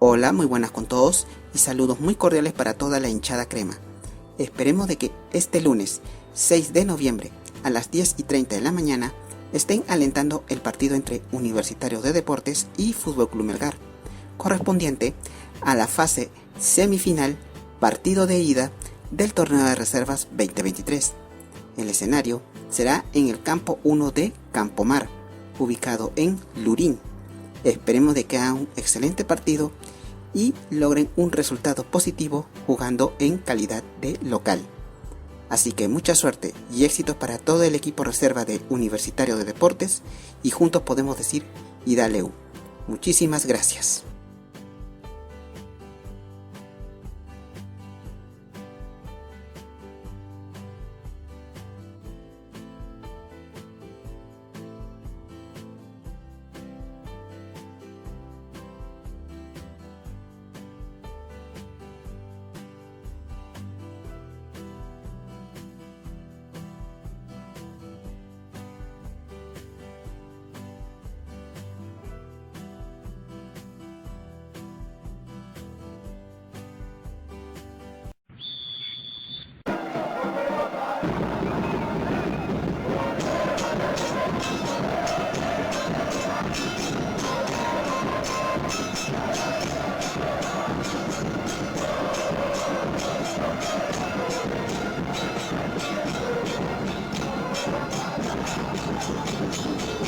Hola, muy buenas con todos y saludos muy cordiales para toda la hinchada crema. Esperemos de que este lunes 6 de noviembre a las 10:30 de la mañana estén alentando el partido entre Universitario de Deportes y Fútbol Club Melgar, correspondiente a la fase semifinal, partido de ida del torneo de reservas 2023. El escenario será en el campo 1 de Campomar, ubicado en Lurín. Esperemos de que hagan un excelente partido y logren un resultado positivo jugando en calidad de local. Así que mucha suerte y éxitos para todo el equipo reserva de Universitario de Deportes y juntos podemos decir y dale U. Muchísimas gracias.